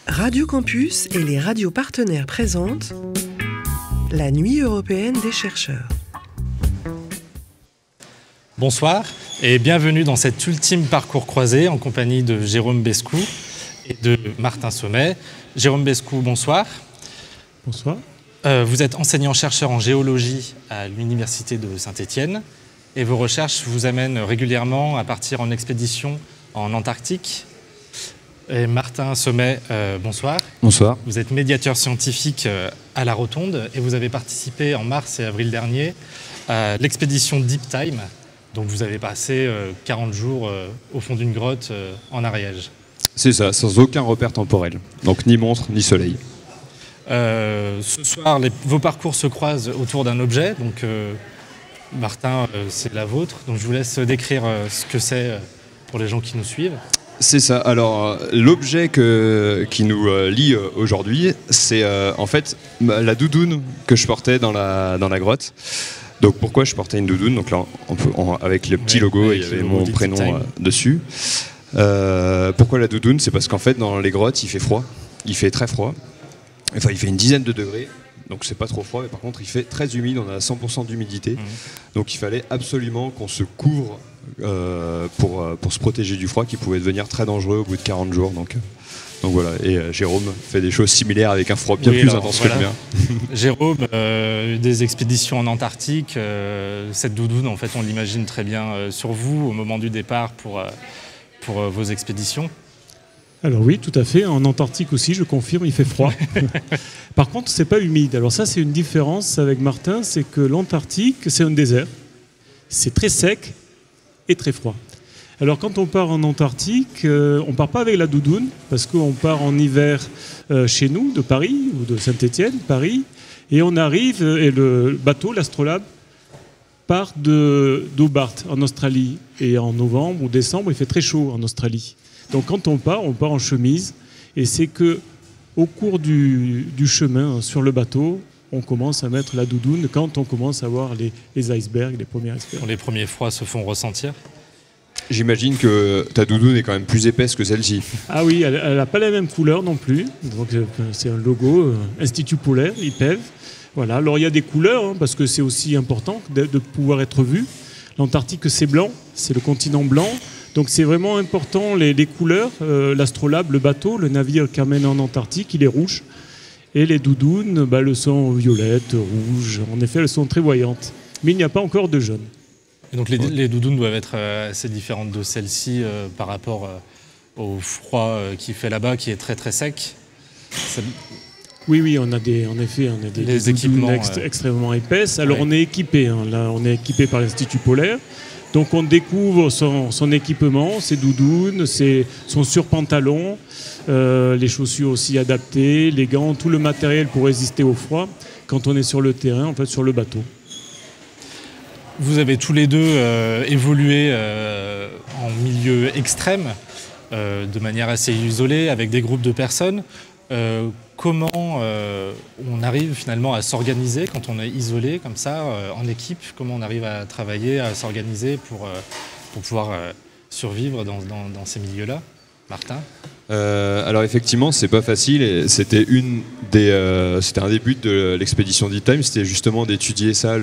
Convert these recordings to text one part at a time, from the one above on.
Radio Campus et les radios partenaires présentent la Nuit européenne des chercheurs. Bonsoir et bienvenue dans cet ultime parcours croisé en compagnie de Jérôme Bescou et de Martin Sommet. Jérôme Bescou, bonsoir. Bonsoir. Vous êtes enseignant-chercheur en géologie à l'Université de Saint-Étienne et vos recherches vous amènent régulièrement à partir en expédition en Antarctique. Et Martin Sommet, bonsoir. Bonsoir. Vous êtes médiateur scientifique à la Rotonde et vous avez participé en mars et avril dernier à l'expédition Deep Time. Donc vous avez passé 40 jours au fond d'une grotte en Ariège. C'est ça, sans aucun repère temporel. Donc ni montre, ni soleil. Ce soir, vos parcours se croisent autour d'un objet. Donc Martin, c'est la vôtre. Donc je vous laisse décrire ce que c'est pour les gens qui nous suivent. C'est ça. Alors, l'objet qui nous lie aujourd'hui, c'est en fait la doudoune que je portais dans la grotte. Donc, pourquoi je portais une doudoune? Donc là, avec le petit logo, il y avait mon prénom dessus. Pourquoi la doudoune? C'est parce qu'en fait, dans les grottes, il fait froid. Il fait très froid. Enfin, il fait une dizaine de degrés. Donc, c'est pas trop froid. Mais par contre, il fait très humide. On a 100% d'humidité. Donc, il fallait absolument qu'on se couvre pour se protéger du froid qui pouvait devenir très dangereux au bout de 40 jours. Donc voilà, et Jérôme fait des choses similaires avec un froid bien plus intense que le mien. Jérôme, des expéditions en Antarctique, cette doudoune, en fait, on l'imagine très bien sur vous au moment du départ pour vos expéditions. Alors oui, tout à fait. En Antarctique aussi, je confirme, il fait froid. Par contre, c'est pas humide. Alors ça, c'est une différence avec Martin, c'est que l'Antarctique, c'est un désert. C'est très sec et très froid. Alors quand on part en Antarctique, on ne part pas avec la doudoune, parce qu'on part en hiver chez nous, de Paris, ou de Saint-Étienne, Paris, et on arrive, et le bateau, l'Astrolabe, part d'Hobart, en Australie. Et en novembre ou décembre, il fait très chaud en Australie. Donc quand on part en chemise, et c'est qu'au cours du chemin sur le bateau, on commence à mettre la doudoune quand on commence à voir les icebergs, les premiers icebergs. Quand les premiers froids se font ressentir. J'imagine que ta doudoune est quand même plus épaisse que celle-ci. Ah oui, elle n'a pas la même couleur non plus. Donc c'est un logo Institut polaire, IPEV. Voilà. Alors il y a des couleurs, parce que c'est aussi important de pouvoir être vu. L'Antarctique, c'est blanc, c'est le continent blanc. Donc c'est vraiment important les couleurs. L'Astrolabe, le bateau, le navire qui amène en Antarctique, il est rouge. Et les doudounes, elles sont violettes, rouges. En effet, elles sont très voyantes. Mais il n'y a pas encore de jaune. Et donc les doudounes doivent être assez différentes de celles-ci par rapport au froid qu'il fait là-bas, qui est très très sec. Oui, on a des les équipements extrêmement épaisses. Alors on est équipé. Là, on est équipé par l'Institut polaire. Donc on découvre son équipement, ses doudounes, son surpantalon, les chaussures aussi adaptées, les gants, tout le matériel pour résister au froid quand on est sur le terrain, en fait sur le bateau. Vous avez tous les deux évolué en milieu extrême, de manière assez isolée, avec des groupes de personnes. Comment on arrive finalement à s'organiser quand on est isolé comme ça, en équipe? Comment on arrive à travailler, à s'organiser pour pouvoir survivre dans ces milieux-là? Martin? Alors effectivement, c'est pas facile. Et c'était un des buts de l'expédition Deep Time, c'était justement d'étudier ça,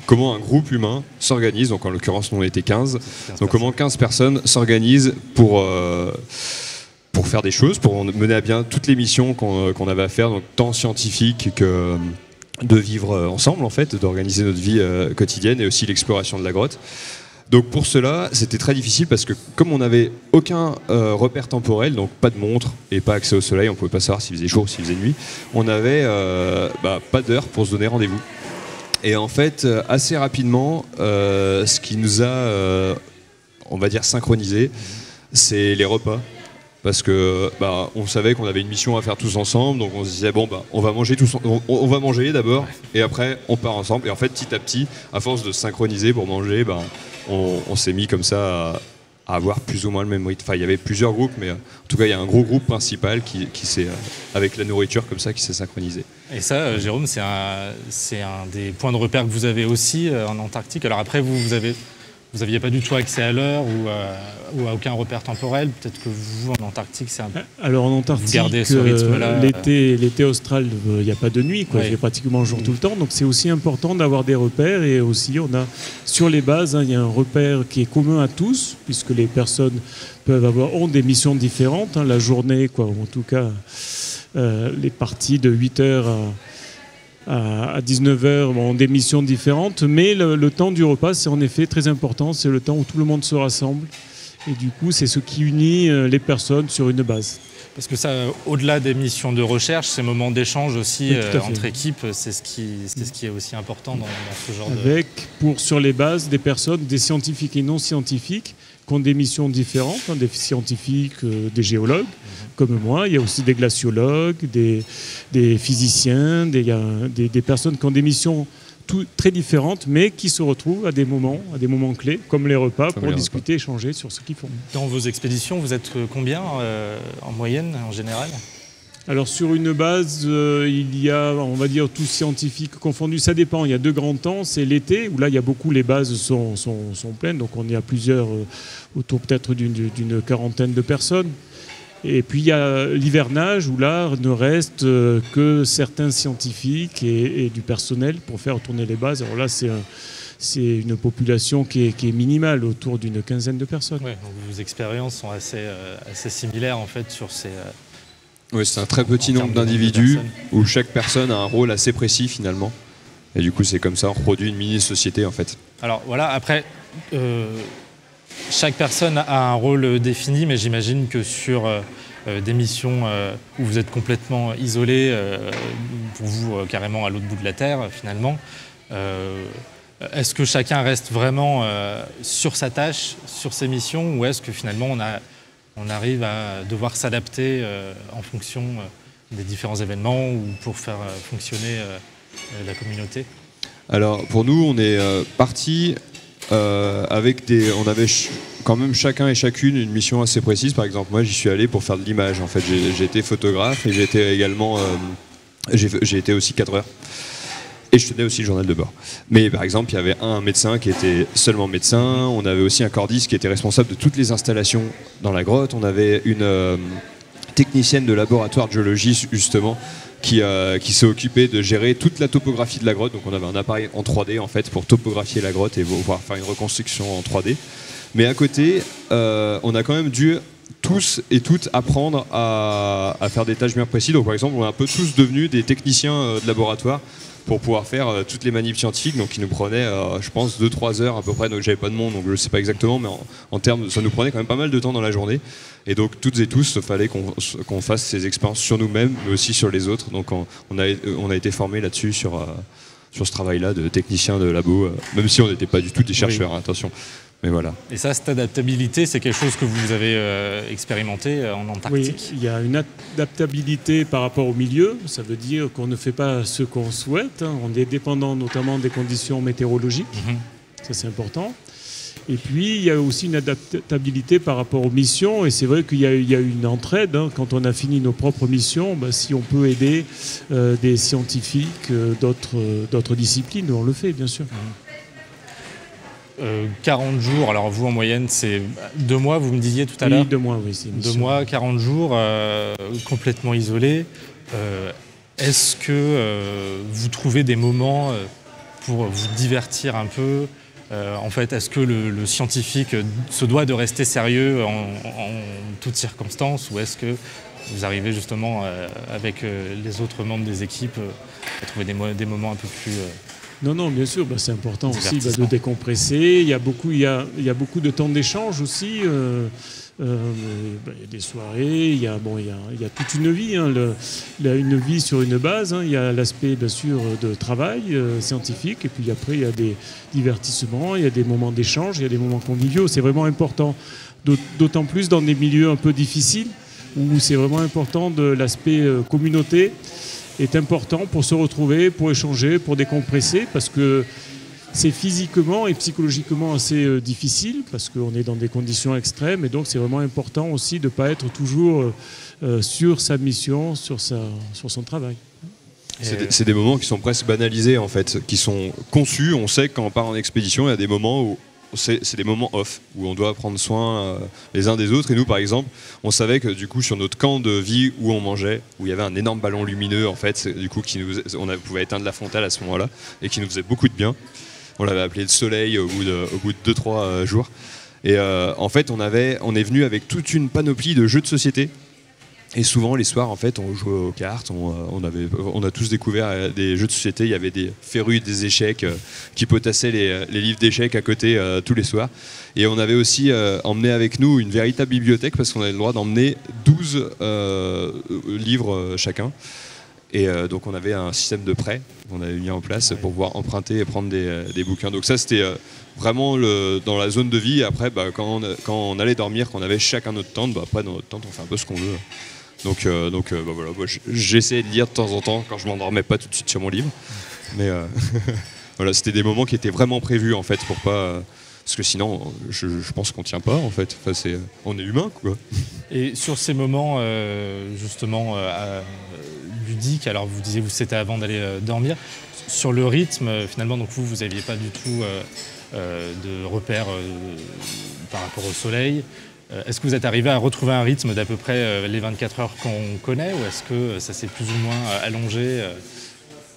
comment un groupe humain s'organise. Donc en l'occurrence, nous on était 15. Donc comment 15 personnes s'organisent pour faire des choses, pour mener à bien toutes les missions qu'on avait à faire, donc tant scientifiques que de vivre ensemble en fait, d'organiser notre vie quotidienne et aussi l'exploration de la grotte. Donc pour cela, c'était très difficile parce que comme on n'avait aucun repère temporel, donc pas de montre et pas accès au soleil, on ne pouvait pas savoir s'il faisait jour ou s'il faisait nuit, on n'avait pas d'heure pour se donner rendez-vous. Et en fait, assez rapidement, ce qui nous a, on va dire, synchronisé, c'est les repas. Parce que on savait qu'on avait une mission à faire tous ensemble, donc on se disait on va manger tous, on va manger d'abord et après on part ensemble. Et en fait petit à petit, à force de se synchroniser pour manger, on s'est mis comme ça à avoir plus ou moins le même rythme. Enfin il y avait plusieurs groupes, mais en tout cas il y a un gros groupe principal qui s'est avec la nourriture comme ça qui s'est synchronisé. Et ça, Jérôme, c'est un des points de repère que vous avez aussi en Antarctique. Alors après vous vous n'aviez pas du tout accès à l'heure ou à aucun repère temporel. Peut-être que vous, en Antarctique, c'est un peu... Alors en Antarctique, gardez ce rythme-là. l'été austral, il n'y a pas de nuit, quoi. Ouais. Il fait pratiquement jour tout le temps. Donc c'est aussi important d'avoir des repères. Et aussi, on a sur les bases, il y a un repère qui est commun à tous, puisque les personnes ont des missions différentes. La journée, quoi, ou en tout cas, les parties de 8h à 19h ont des missions différentes. Mais le temps du repas, c'est en effet très important. C'est le temps où tout le monde se rassemble. Et du coup, c'est ce qui unit les personnes sur une base. Parce que ça, au-delà des missions de recherche, ces moments d'échange aussi Oui, tout à fait. entre équipes, c'est ce qui est aussi important dans ce genre Avec, sur les bases, des personnes, des scientifiques et non scientifiques, qui ont des missions différentes, des scientifiques, des géologues, comme moi. Il y a aussi des glaciologues, des physiciens, des personnes qui ont des missions très différentes, mais qui se retrouvent à des moments clés, comme les repas, pour discuter, échanger sur ce qu'ils font. Dans vos expéditions, vous êtes combien en moyenne, en général ? Alors sur une base, il y a, on va dire, tous scientifiques confondus. Ça dépend, il y a 2 grands temps. C'est l'été, où là, il y a beaucoup, les bases sont pleines. Donc on est à plusieurs, autour peut-être d'une quarantaine de personnes. Et puis il y a l'hivernage, où là, ne reste que certains scientifiques et du personnel pour faire tourner les bases. Alors là, c'est une population qui est minimale, autour d'une quinzaine de personnes. Ouais, donc vos expériences sont assez similaires, en fait, sur ces... Oui, c'est un très petit nombre d'individus où chaque personne a un rôle assez précis finalement. Et du coup, c'est comme ça, on reproduit une mini-société en fait. Alors voilà, après, chaque personne a un rôle défini, mais j'imagine que sur des missions où vous êtes complètement isolé, pour vous carrément à l'autre bout de la Terre finalement, est-ce que chacun reste vraiment sur sa tâche, sur ses missions, ou est-ce que finalement on arrive à devoir s'adapter en fonction des différents événements ou pour faire fonctionner la communauté ? Alors pour nous, on est parti avec on avait quand même chacun et chacune une mission assez précise. Par exemple, moi j'y suis allé pour faire de l'image. En fait, j'ai été photographe et j'ai été également, j'ai été aussi cadreur. Et je tenais aussi le journal de bord. Mais par exemple, il y avait un médecin qui était seulement médecin. On avait aussi un cordiste qui était responsable de toutes les installations dans la grotte. On avait une technicienne de laboratoire de géologie, justement, qui s'est occupée de gérer toute la topographie de la grotte. Donc on avait un appareil en 3D, en fait, pour topographier la grotte et pouvoir faire une reconstruction en 3D. Mais à côté, on a quand même dû tous et toutes apprendre à faire des tâches bien précises. Donc par exemple, on est un peu tous devenus des techniciens de laboratoire pour pouvoir faire toutes les manips scientifiques, donc qui nous prenaient, je pense, 2-3 heures à peu près. Donc j'avais pas de monde, donc je ne sais pas exactement, mais en termes, ça nous prenait quand même pas mal de temps dans la journée. Et donc toutes et tous, il fallait qu'on fasse ces expériences sur nous-mêmes, mais aussi sur les autres. Donc on a été formés là-dessus sur ce travail-là de technicien de labo, même si on n'était pas du tout des chercheurs, oui. Attention. Mais voilà. Et ça, cette adaptabilité, c'est quelque chose que vous avez expérimenté en Antarctique ? Oui, il y a une adaptabilité par rapport au milieu. Ça veut dire qu'on ne fait pas ce qu'on souhaite. On est dépendant notamment des conditions météorologiques. Ça, c'est important. Et puis, il y a aussi une adaptabilité par rapport aux missions. Et c'est vrai qu'il y a une entraide. Quand on a fini nos propres missions, si on peut aider des scientifiques d'autres disciplines, on le fait, bien sûr. 40 jours, alors vous en moyenne c'est 2 mois, vous me disiez tout à l'heure ? Oui, 2 mois, oui. C'est 2 mois, 40 jours, complètement isolés. Est-ce que vous trouvez des moments pour vous divertir un peu ? En fait, est-ce que le scientifique se doit de rester sérieux en toutes circonstances, ou est-ce que vous arrivez justement avec les autres membres des équipes à trouver des moments un peu plus... Non, bien sûr, c'est important aussi de décompresser. Il y a beaucoup de temps d'échange aussi. Il y a des soirées, il y a toute une vie. Une vie sur une base. Il y a l'aspect, bien sûr, de travail scientifique. Et puis après, il y a des divertissements, il y a des moments d'échange, il y a des moments conviviaux. C'est vraiment important, d'autant plus dans des milieux un peu difficiles, où c'est vraiment important de l'aspect communauté. Est important pour se retrouver, pour échanger, pour décompresser, parce que c'est physiquement et psychologiquement assez difficile, parce qu'on est dans des conditions extrêmes, et donc c'est vraiment important aussi de ne pas être toujours sur sa mission, sur son travail. C'est des moments qui sont presque banalisés, en fait, qui sont conçus. On sait que quand on part en expédition, il y a des moments où c'est des moments off où on doit prendre soin les uns des autres. Et nous, par exemple, on savait que du coup sur notre camp de vie où on mangeait, où il y avait un énorme ballon lumineux en fait, du coup on pouvait éteindre la frontale à ce moment-là et qui nous faisait beaucoup de bien. On l'avait appelé le soleil au bout de 2-3 jours. Et en fait, on est venu avec toute une panoplie de jeux de société. Et souvent, les soirs, en fait, on jouait aux cartes. On a tous découvert des jeux de société. Il y avait des férus, des échecs qui potassaient les livres d'échecs à côté tous les soirs. Et on avait aussi emmené avec nous une véritable bibliothèque parce qu'on avait le droit d'emmener 12 livres chacun. Et donc on avait un système de prêt qu'on avait mis en place pour pouvoir emprunter et prendre des bouquins. Donc ça c'était vraiment dans la zone de vie. Et après quand on allait dormir, quand on avait chacun notre tente, après dans notre tente on fait un peu ce qu'on veut. Donc voilà, j'essayais de lire de temps en temps quand je m'endormais pas tout de suite sur mon livre. Mais voilà, c'était des moments qui étaient vraiment prévus en fait pour pas... Parce que sinon, je pense qu'on tient pas en fait. Enfin, on est humain quoi. Et sur ces moments justement ludiques, alors vous disiez que c'était avant d'aller dormir, sur le rythme finalement, donc vous n'aviez pas du tout de repères par rapport au soleil. Est-ce que vous êtes arrivé à retrouver un rythme d'à peu près les 24 heures qu'on connaît ou est-ce que ça s'est plus ou moins allongé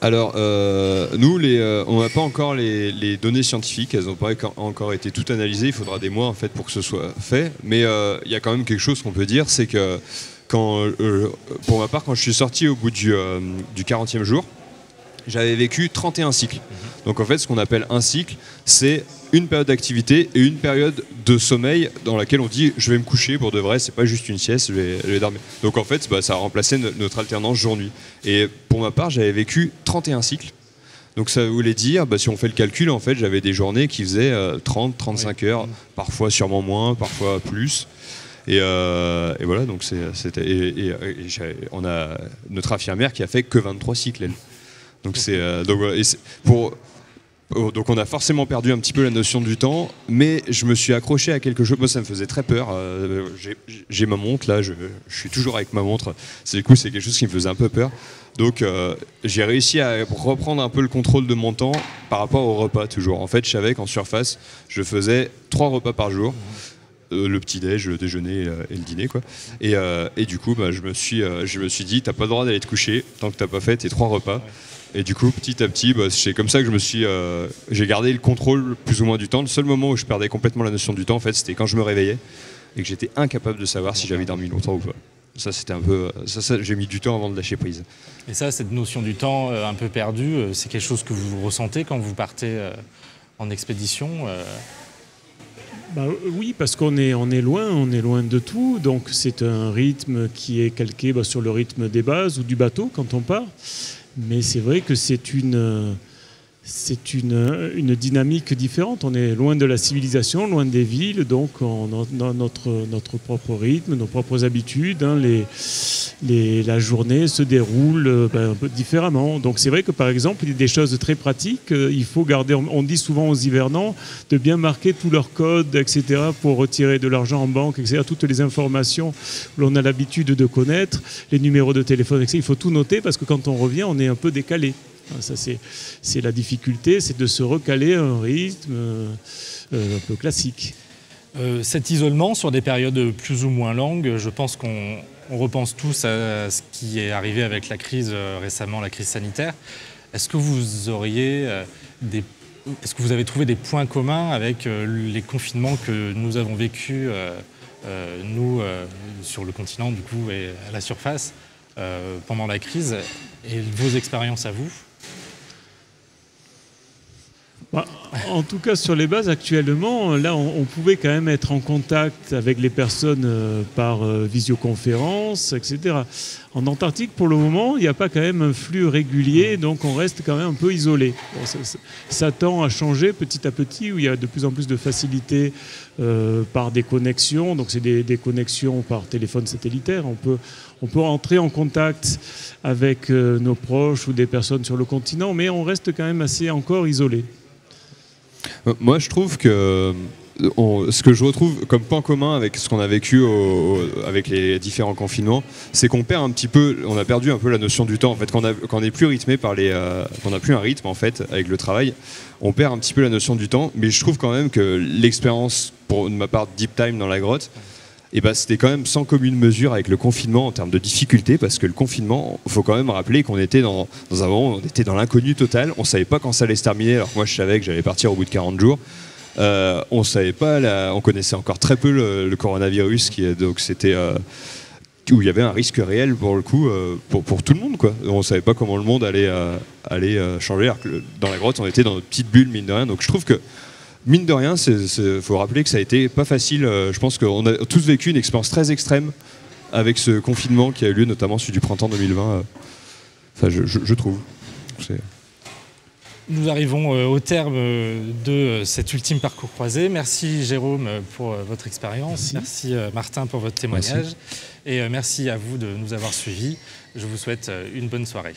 Alors, nous, on n'a pas encore les données scientifiques, elles n'ont pas encore été toutes analysées, il faudra des mois en fait pour que ce soit fait, mais il y a quand même quelque chose qu'on peut dire, c'est que pour ma part, quand je suis sorti au bout du 40e jour, j'avais vécu 31 cycles. Donc en fait, ce qu'on appelle un cycle, c'est une période d'activité et une période de sommeil dans laquelle on dit je vais me coucher pour de vrai, c'est pas juste une sieste, je vais dormir. Donc en fait, ça a remplacé notre alternance jour-nuit. Et pour ma part, j'avais vécu 31 cycles. Donc ça voulait dire, si on fait le calcul, en fait, j'avais des journées qui faisaient 30-35 heures, parfois sûrement moins, parfois plus. Et voilà, donc on a notre infirmière qui a fait que 23 cycles, elle. Donc donc on a forcément perdu un petit peu la notion du temps, mais je me suis accroché à quelque chose. Moi, ça me faisait très peur. J'ai ma montre là, je suis toujours avec ma montre. C'est quelque chose qui me faisait un peu peur. Donc j'ai réussi à reprendre un peu le contrôle de mon temps par rapport au repas toujours. En fait, je savais qu'en surface, je faisais 3 repas par jour. Le petit-déj, le déjeuner et le dîner quoi. Et du coup je me suis dit t'as pas le droit d'aller te coucher tant que t'as pas fait tes 3 repas. Et du coup petit à petit c'est comme ça que j'ai gardé le contrôle plus ou moins du temps. Le seul moment où je perdais complètement la notion du temps en fait c'était quand je me réveillais et que j'étais incapable de savoir si j'avais dormi longtemps ou pas. Ça c'était un peu ça j'ai mis du temps avant de lâcher prise. Et ça, cette notion du temps un peu perdue, c'est quelque chose que vous ressentez quand vous partez en expédition Oui, parce qu'on est loin de tout, donc c'est un rythme qui est calqué sur le rythme des bases ou du bateau quand on part, mais c'est vrai que c'est une dynamique différente. On est loin de la civilisation, loin des villes, donc on a notre propre rythme, nos propres habitudes. La journée se déroule un peu différemment. Donc c'est vrai que par exemple, il y a des choses très pratiques. Il faut garder, on dit souvent aux hivernants de bien marquer tous leurs codes, etc., pour retirer de l'argent en banque, etc., toutes les informations que l'on a l'habitude de connaître, les numéros de téléphone, etc. Il faut tout noter parce que quand on revient, on est un peu décalé. Ça, c'est la difficulté, c'est de se recaler à un rythme un peu classique. Cet isolement sur des périodes plus ou moins longues, je pense qu'on repense tous à ce qui est arrivé avec la crise récemment, la crise sanitaire. Est-ce que vous avez trouvé des points communs avec les confinements que nous avons vécus, nous, sur le continent du coup, et à la surface, pendant la crise, et vos expériences à vous ? En tout cas, sur les bases, actuellement, là, on pouvait quand même être en contact avec les personnes par visioconférence, etc. En Antarctique, pour le moment, il n'y a pas quand même un flux régulier, donc on reste quand même un peu isolé. Bon, ça tend à changer petit à petit, où il y a de plus en plus de facilité par des connexions. Donc c'est des connexions par téléphone satellitaire. On peut entrer en contact avec nos proches ou des personnes sur le continent, mais on reste quand même assez encore isolé. Moi, je trouve que ce que je retrouve comme point commun avec ce qu'on a vécu avec les différents confinements, c'est qu'on perd un petit peu, on a perdu un peu la notion du temps. En fait, quand on n'est plus rythmé par qu'on n'a plus un rythme en fait avec le travail, on perd un petit peu la notion du temps. Mais je trouve quand même que l'expérience, pour de ma part, Deep Time dans la grotte, c'était quand même sans commune mesure avec le confinement en termes de difficulté, parce que le confinement, il faut quand même rappeler qu'on était dans un moment où on était dans l'inconnu total, on ne savait pas quand ça allait se terminer, alors que moi je savais que j'allais partir au bout de 40 jours. On savait pas, on connaissait encore très peu le coronavirus, donc c'était où il y avait un risque réel pour le coup pour tout le monde, quoi. On savait pas comment le monde allait changer, alors que dans la grotte on était dans notre petite bulle mine de rien, donc je trouve que mine de rien, faut rappeler que ça a été pas facile. Je pense qu'on a tous vécu une expérience très extrême avec ce confinement qui a eu lieu, notamment celui du printemps 2020. Enfin, je trouve. Nous arrivons au terme de cet ultime parcours croisé. Merci Jérôme pour votre expérience. Merci Martin pour votre témoignage. Merci. Et merci à vous de nous avoir suivis. Je vous souhaite une bonne soirée.